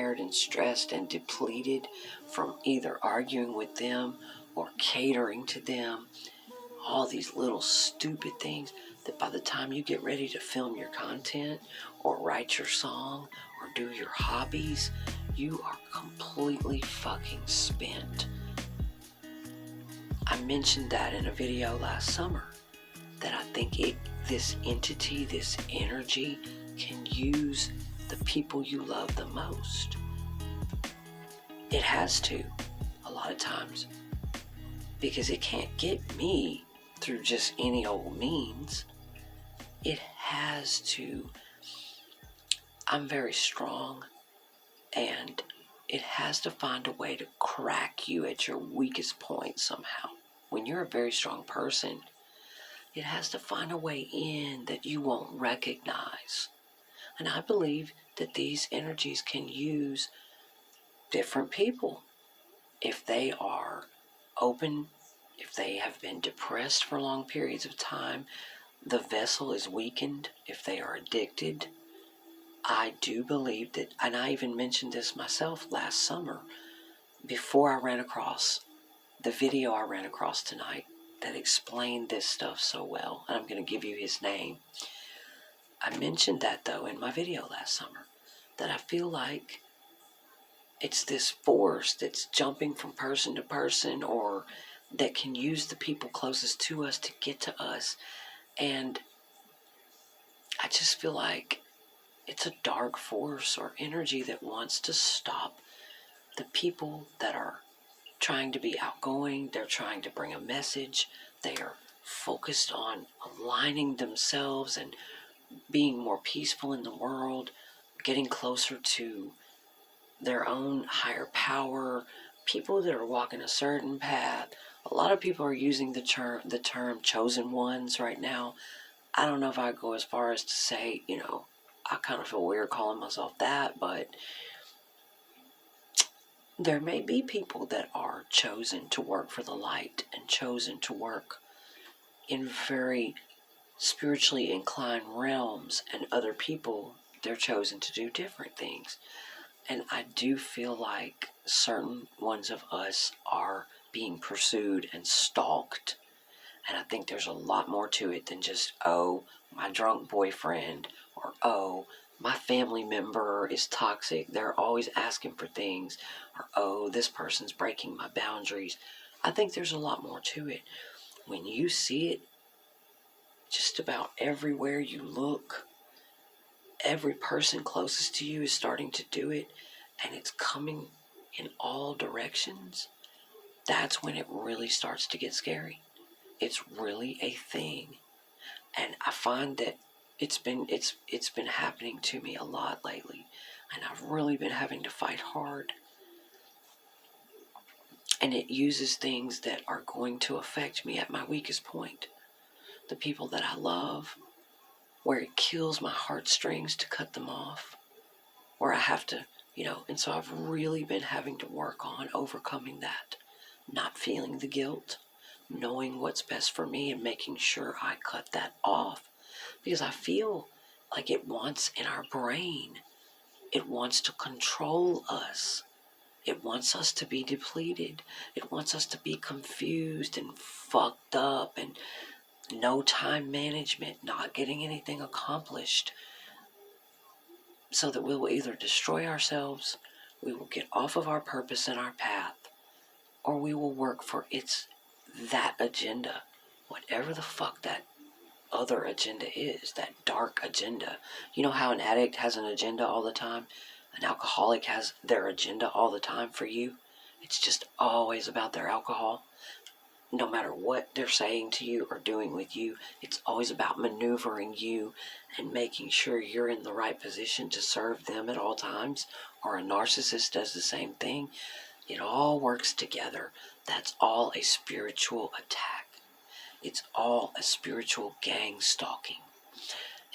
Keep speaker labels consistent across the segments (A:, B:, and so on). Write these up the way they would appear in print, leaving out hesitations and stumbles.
A: tired and stressed and depleted from either arguing with them or catering to them. All these little stupid things that by the time you get ready to film your content or write your song or do your hobbies, you are completely fucking spent. I mentioned that in a video last summer, that I think this entity, this energy, can use the people you love the most. It has to, a lot of times, because it can't get me through just any old means. It has to. I'm very strong, and it has to find a way to crack you at your weakest point somehow. When you're a very strong person, it has to find a way in that you won't recognize. And I believe that these energies can use different people. If they are open, if they have been depressed for long periods of time, the vessel is weakened, if they are addicted. I do believe that, and I even mentioned this myself last summer, before I ran across the video I ran across tonight that explained this stuff so well, and I'm going to give you his name. I mentioned that, though, in my video last summer, that I feel like it's this force that's jumping from person to person, or that can use the people closest to us to get to us. And I just feel like it's a dark force or energy that wants to stop the people that are trying to be outgoing. They're trying to bring a message. They are focused on aligning themselves and being more peaceful in the world, getting closer to their own higher power, people that are walking a certain path. A lot of people are using the term chosen ones right now. I don't know if I go as far as to say, I kind of feel weird calling myself that, but there may be people that are chosen to work for the light and chosen to work in very spiritually inclined realms, and other people, they're chosen to do different things. And I do feel like certain ones of us are being pursued and stalked. And I think there's a lot more to it than just, oh, my drunk boyfriend, or oh, my family member is toxic, they're always asking for things, or oh, this person's breaking my boundaries. I think there's a lot more to it. When you see it just about everywhere you look, every person closest to you is starting to do it, and it's coming in all directions, that's when it really starts to get scary. It's really a thing. And I find that it's been happening to me a lot lately, and I've really been having to fight hard. And it uses things that are going to affect me at my weakest point. The people that I love, where it kills my heartstrings to cut them off, where I have to, and so I've really been having to work on overcoming that, not feeling the guilt, knowing what's best for me and making sure I cut that off. Because I feel like it wants, in our brain, it wants to control us. It wants us to be depleted. It wants us to be confused and fucked up, and no time management, not getting anything accomplished, so that we will either destroy ourselves, we will get off of our purpose and our path, or we will work for that agenda, whatever the fuck that other agenda is, that dark agenda. You know how an addict has an agenda all the time? An alcoholic has their agenda all the time for you. It's just always about their alcohol. No matter what they're saying to you or doing with you, it's always about maneuvering you and making sure you're in the right position to serve them at all times. Or a narcissist does the same thing. It all works together. That's all a spiritual attack. It's all a spiritual gang stalking.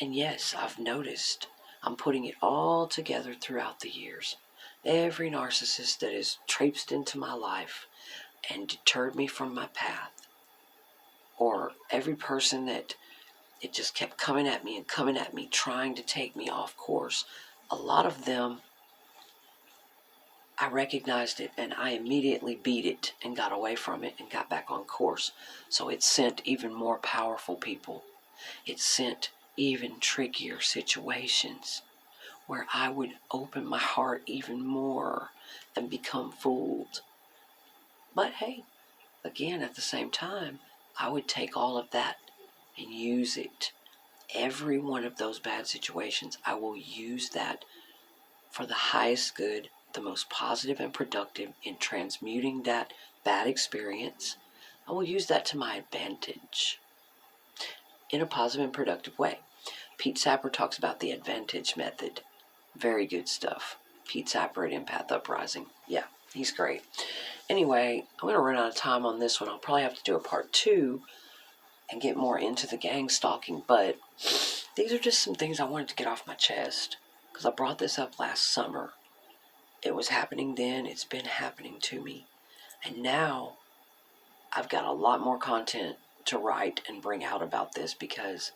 A: And yes, I've noticed, I'm putting it all together throughout the years. Every narcissist that has traipsed into my life and deterred me from my path, or every person that it just kept coming at me, trying to take me off course, a lot of them I recognized it and I immediately beat it and got away from it and got back on course. So it sent even more powerful people. It sent even trickier situations where I would open my heart even more and become fooled. But hey, again, at the same time, I would take all of that and use it. Every one of those bad situations, I will use that for the highest good, the most positive and productive in transmuting that bad experience. I will use that to my advantage in a positive and productive way. Pete Sapper talks about the advantage method. Very good stuff. Pete Sapper at Empath Uprising. Yeah, he's great. Anyway, I'm going to run out of time on this one. I'll probably have to do a part 2 and get more into the gang stalking, but these are just some things I wanted to get off my chest because I brought this up last summer. It was happening then, it's been happening to me, and now I've got a lot more content to write and bring out about this because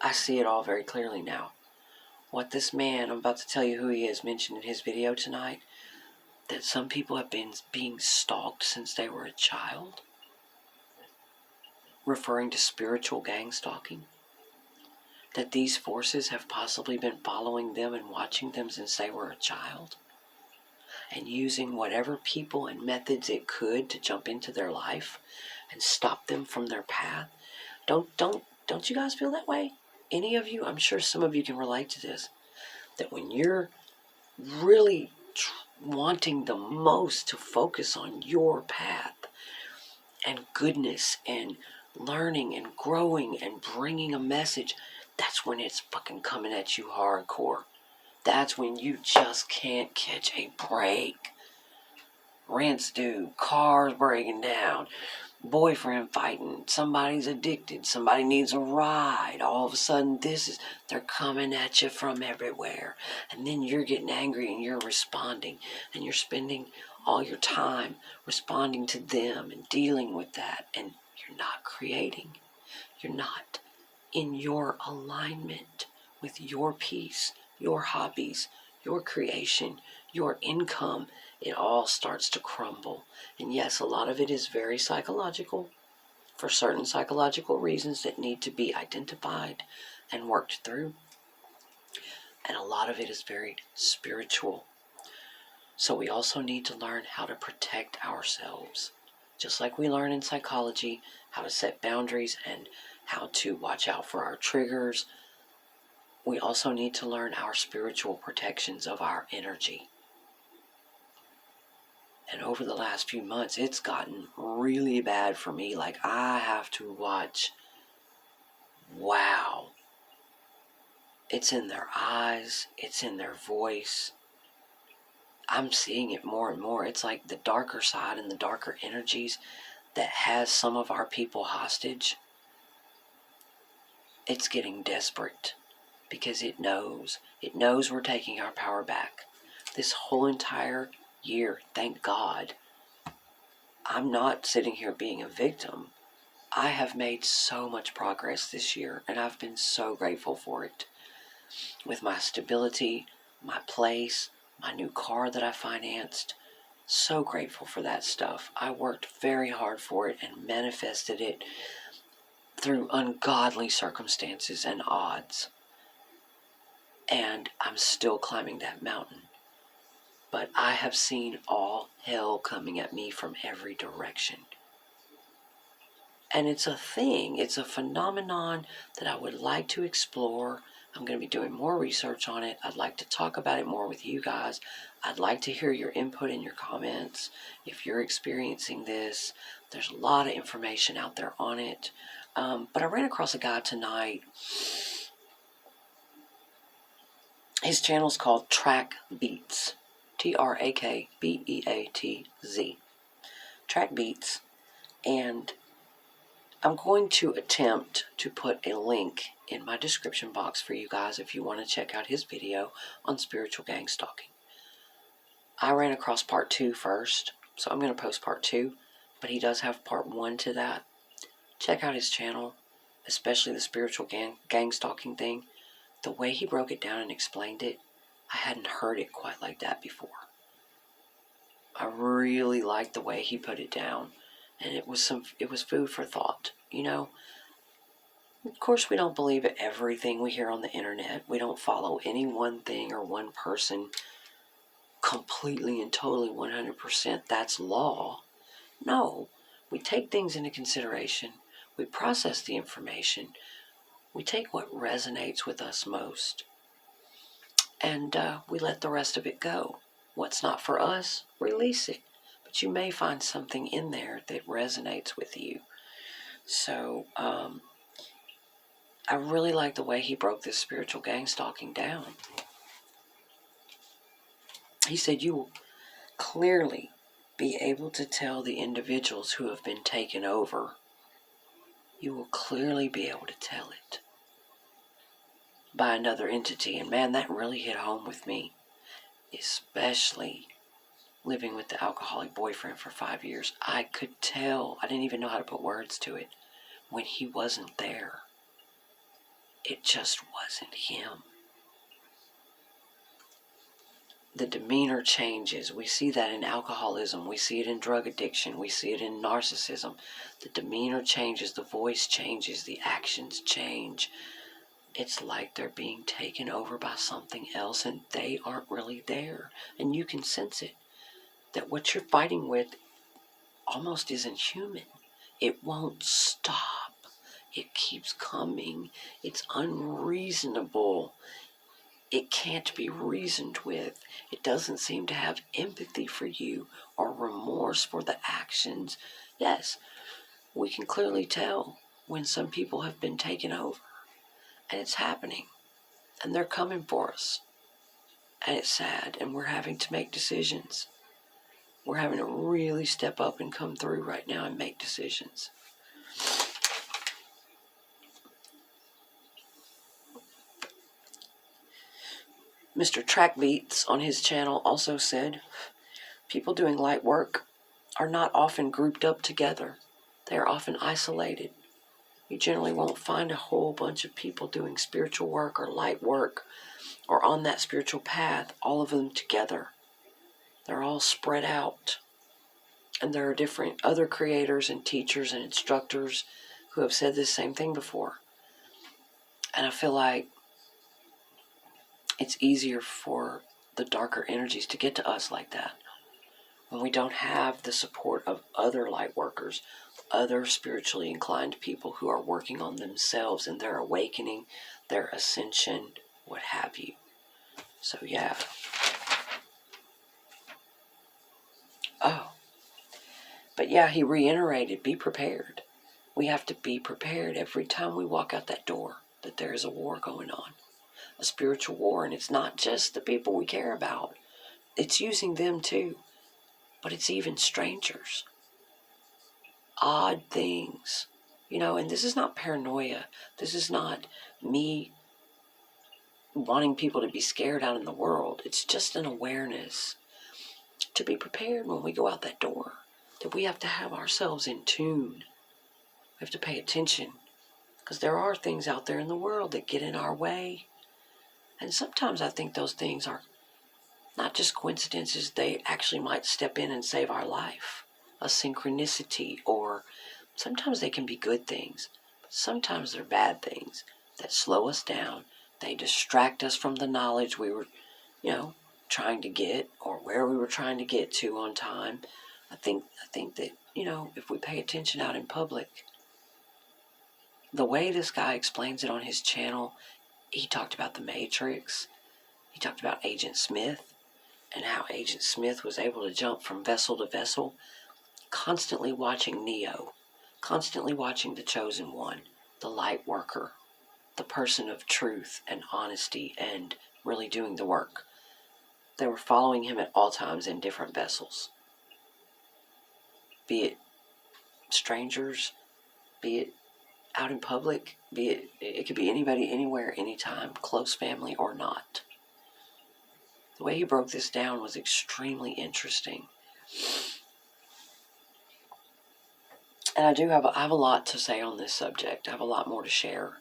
A: I see it all very clearly now. What this man, I'm about to tell you who he is, mentioned in his video tonight, that some people have been being stalked since they were a child, referring to spiritual gang stalking, that these forces have possibly been following them and watching them since they were a child, and using whatever people and methods it could to jump into their life and stop them from their path. Don't you guys feel that way? Any of you? I'm sure some of you can relate to this. That when you're really wanting the most to focus on your path and goodness and learning and growing and bringing a message, that's when it's fucking coming at you hardcore. That's when you just can't catch a break. Rents due, cars breaking down, boyfriend fighting, somebody's addicted, somebody needs a ride. All of a sudden, they're coming at you from everywhere. And then you're getting angry and you're responding. And you're spending all your time responding to them and dealing with that. And you're not creating. You're not in your alignment with your peace, your hobbies, your creation, your income. It all starts to crumble. And yes, a lot of it is very psychological for certain psychological reasons that need to be identified and worked through. And a lot of it is very spiritual. So we also need to learn how to protect ourselves. Just like we learn in psychology how to set boundaries and how to watch out for our triggers, we also need to learn our spiritual protections of our energy. And over the last few months, it's gotten really bad for me. Like, I have to watch. Wow. It's in their eyes. It's in their voice. I'm seeing it more and more. It's like the darker side and the darker energies that has some of our people hostage. It's getting desperate because it knows. It knows we're taking our power back. This whole entire year, thank God, I'm not sitting here being a victim. I have made so much progress this year, and I've been so grateful for it. With my stability, my place, my new car that I financed, so grateful for that stuff. I worked very hard for it and manifested it through ungodly circumstances and odds. And I'm still climbing that mountain. But I have seen all hell coming at me from every direction. And it's a thing, it's a phenomenon that I would like to explore. I'm going to be doing more research on it. I'd like to talk about it more with you guys. I'd like to hear your input in your comments. If you're experiencing this, there's a lot of information out there on it. But I ran across a guy tonight. His channel's called Track Beats. TrakBeatz. Track Beats. And I'm going to attempt to put a link in my description box for you guys if you want to check out his video on spiritual gang stalking. I ran across part 2 first, so I'm going to post part 2, but he does have part 1 to that. Check out his channel, especially the spiritual gang stalking thing. The way he broke it down and explained it, I hadn't heard it quite like that before. I really liked the way he put it down, and it was food for thought. Of course, we don't believe everything we hear on the internet. We don't follow any one thing or one person completely and totally 100%. That's law. No, we take things into consideration. We process the information. We take what resonates with us most, and we let the rest of it go. What's not for us, release it. But you may find something in there that resonates with you. So, I really like the way he broke this spiritual gang stalking down. He said you will clearly be able to tell the individuals who have been taken over. You will clearly be able to tell it by another entity. And man, that really hit home with me, especially living with the alcoholic boyfriend for 5 years. I could tell, I didn't even know how to put words to it, when he wasn't there. It just wasn't him. The demeanor changes. We see that in alcoholism. We see it in drug addiction. We see it in narcissism. The demeanor changes. The voice changes. The actions change. It's like they're being taken over by something else, and they aren't really there. And you can sense it. That what you're fighting with almost isn't human. It won't stop. It keeps coming. It's unreasonable. It can't be reasoned with. It doesn't seem to have empathy for you or remorse for the actions. Yes, we can clearly tell when some people have been taken over. And it's happening. And they're coming for us. And it's sad. And we're having to make decisions. We're having to really step up and come through right now and make decisions. Mr. Trackbeats on his channel also said, people doing light work are not often grouped up together. They are often isolated. You generally won't find a whole bunch of people doing spiritual work or light work or on that spiritual path, all of them together. They're all spread out. And there are different other creators and teachers and instructors who have said this same thing before. And I feel like it's easier for the darker energies to get to us like that when we don't have the support of other light workers, other spiritually inclined people who are working on themselves and their awakening, their ascension, what have you. So yeah. But yeah, he reiterated, be prepared. We have to be prepared every time we walk out that door that there is a war going on. A spiritual war, and it's not just the people we care about. It's using them too, but it's even strangers. Odd things, and this is not paranoia. This is not me wanting people to be scared out in the world. It's just an awareness to be prepared when we go out that door, that we have to have ourselves in tune. We have to pay attention, because there are things out there in the world that get in our way. And sometimes I think those things are not just coincidences, they actually might step in and save our life. A synchronicity, or sometimes they can be good things, but sometimes they're bad things that slow us down. They distract us from the knowledge we were, trying to get, or where we were trying to get to on time. I think that, if we pay attention out in public, the way this guy explains it on his channel, he talked about the Matrix. He talked about Agent Smith and how Agent Smith was able to jump from vessel to vessel, constantly watching Neo, constantly watching the Chosen One, the light worker, the person of truth and honesty and really doing the work. They were following him at all times in different vessels. Be it strangers, be it out in public, it could be anybody, anywhere, anytime, close family or not. The way he broke this down was extremely interesting. And I have a lot to say on this subject. I have a lot more to share.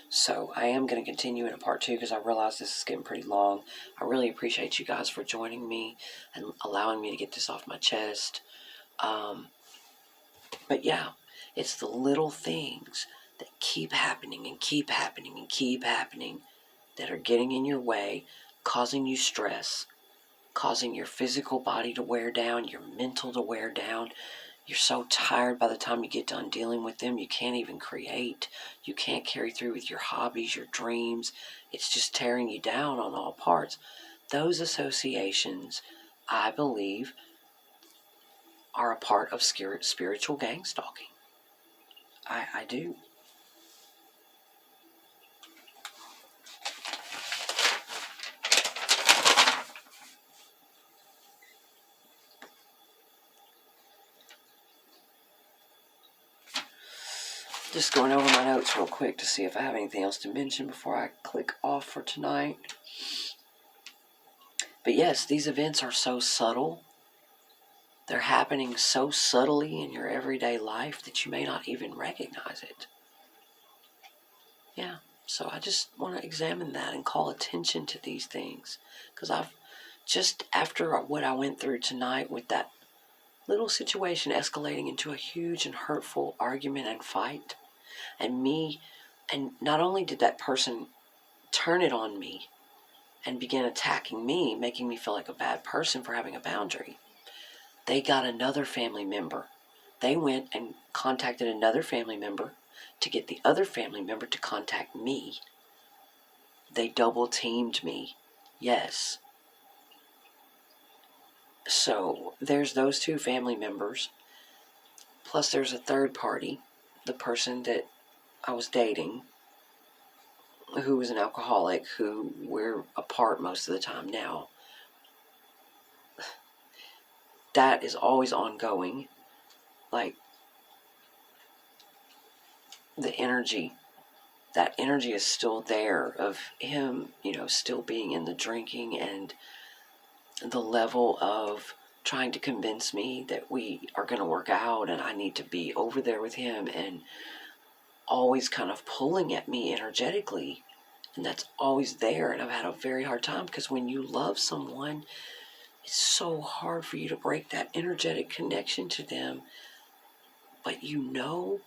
A: So I am going to continue in a part 2 because I realize this is getting pretty long. I really appreciate you guys for joining me and allowing me to get this off my chest. But yeah, it's the little things that keep happening and keep happening and keep happening that are getting in your way, causing you stress, causing your physical body to wear down, your mental to wear down. You're so tired by the time you get done dealing with them, you can't even create. You can't carry through with your hobbies, your dreams. It's just tearing you down on all parts. Those associations, I believe, are a part of spiritual gang stalking. I do. Just going over my notes real quick to see if I have anything else to mention before I click off for tonight. But yes, these events are so subtle. They're happening so subtly in your everyday life that you may not even recognize it. Yeah, so I just want to examine that and call attention to these things. Because I've just, after what I went through tonight with that little situation escalating into a huge and hurtful argument and fight, and not only did that person turn it on me and begin attacking me, making me feel like a bad person for having a boundary, they got another family member. They went and contacted another family member to get the other family member to contact me. They double teamed me. Yes. So there's those two family members. Plus there's a third party, the person that I was dating, who was an alcoholic, who we're apart most of the time now. That is always ongoing. Like, the energy, that energy is still there of him, still being in the drinking and the level of trying to convince me that we are going to work out and I need to be over there with him, and always kind of pulling at me energetically. And that's always there. And I've had a very hard time because when you love someone, it's so hard for you to break that energetic connection to them. But you know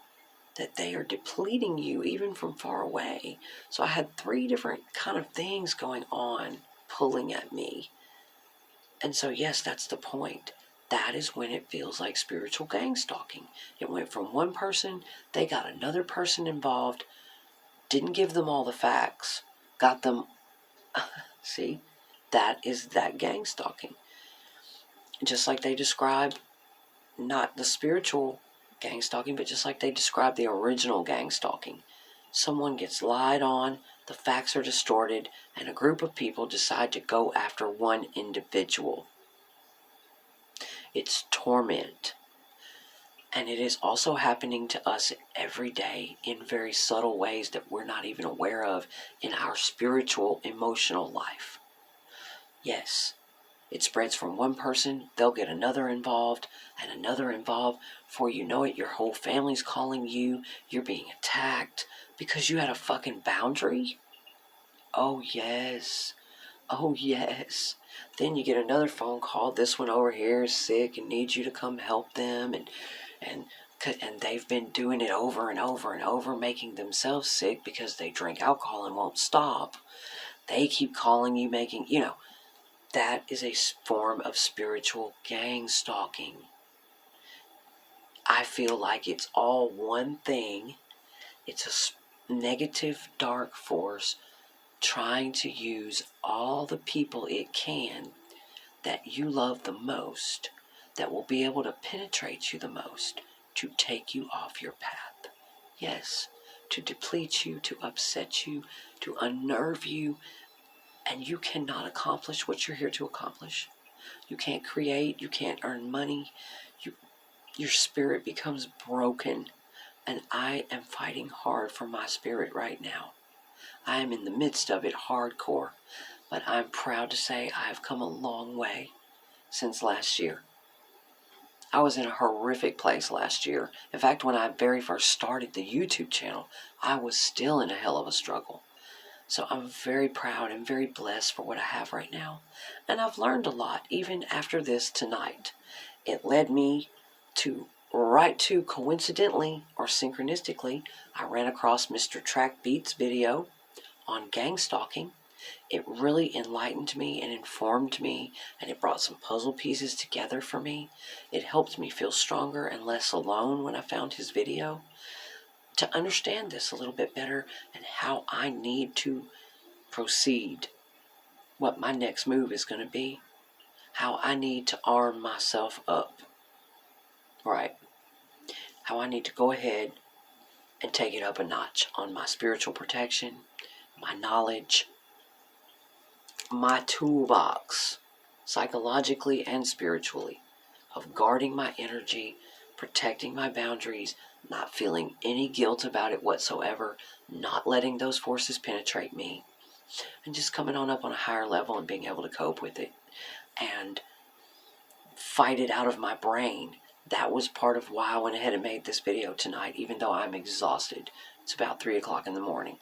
A: that they are depleting you even from far away. So I had 3 different kind of things going on pulling at me. And so yes, that's the point. That is when it feels like spiritual gang stalking. It went from one person, they got another person involved, didn't give them all the facts, got them, see, that is that gang stalking. Just like they describe, not the spiritual gang stalking, but just like they describe the original gang stalking. Someone gets lied on, the facts are distorted, and a group of people decide to go after one individual. It's torment. And it is also happening to us every day in very subtle ways that we're not even aware of in our spiritual, emotional life. Yes, it spreads from one person, they'll get another involved, and another involved. Before you know it, your whole family's calling you, you're being attacked because you had a fucking boundary? Oh yes. Oh yes. Then you get another phone call, this one over here is sick and needs you to come help them, and they've been doing it over and over and over, making themselves sick because they drink alcohol and won't stop. They keep calling you, that is a form of spiritual gang stalking. I feel like it's all one thing. It's a negative, dark force trying to use all the people it can that you love the most, that will be able to penetrate you the most, to take you off your path. Yes, to deplete you, to upset you, to unnerve you, and you cannot accomplish what you're here to accomplish. You can't create, you can't earn money, your spirit becomes broken, and I am fighting hard for my spirit right now. I am in the midst of it hardcore, but I'm proud to say I have come a long way since last year. I was in a horrific place last year. In fact, when I very first started the YouTube channel, I was still in a hell of a struggle. So I'm very proud and very blessed for what I have right now. And I've learned a lot, even after this tonight. It led me to coincidentally or synchronistically, I ran across Mr. Track Beats' video on Gangstalking. It really enlightened me and informed me, and it brought some puzzle pieces together for me. It helped me feel stronger and less alone when I found his video, to understand this a little bit better and how I need to proceed, what my next move is going to be, how I need to arm myself up, right? How I need to go ahead and take it up a notch on my spiritual protection, my knowledge, my toolbox, psychologically and spiritually, of guarding my energy, protecting my boundaries, not feeling any guilt about it whatsoever, not letting those forces penetrate me, and just coming on up on a higher level and being able to cope with it and fight it out of my brain. That was part of why I went ahead and made this video tonight, even though I'm exhausted. It's about 3 o'clock in the morning.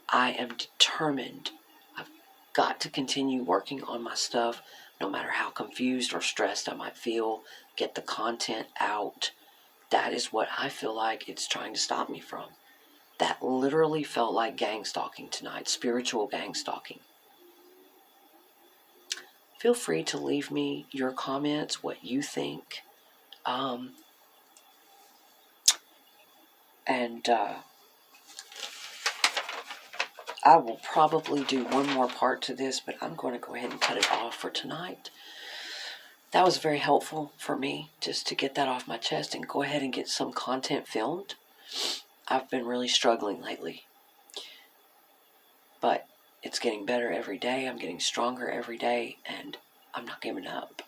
A: I am determined. I've got to continue working on my stuff, no matter how confused or stressed I might feel, get the content out. That is what I feel like it's trying to stop me from. That literally felt like gang stalking tonight, spiritual gang stalking. Feel free to leave me your comments, what you think. I will probably do one more part to this, but I'm going to go ahead and cut it off for tonight. That was very helpful for me, just to get that off my chest and go ahead and get some content filmed. I've been really struggling lately, but it's getting better every day. I'm getting stronger every day, and I'm not giving up.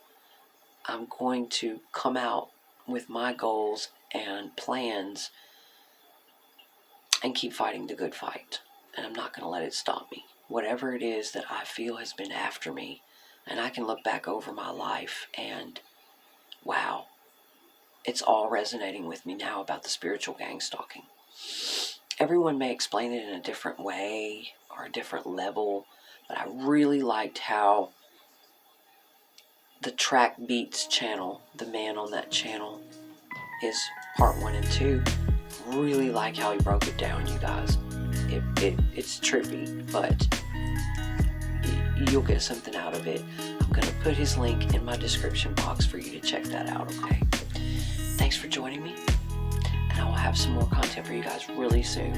A: I'm going to come out with my goals and plans and keep fighting the good fight. And I'm not going to let it stop me. Whatever it is that I feel has been after me, and I can look back over my life and, wow, it's all resonating with me now about the spiritual gang stalking. Everyone may explain it in a different way or a different level, but I really liked how the Track Beats channel, the man on that channel, is part 1 and 2. Really like how he broke it down, you guys. It's trippy, but you'll get something out of it. I'm going to put his link in my description box for you to check that out, okay? Thanks for joining me, and I will have some more content for you guys really soon.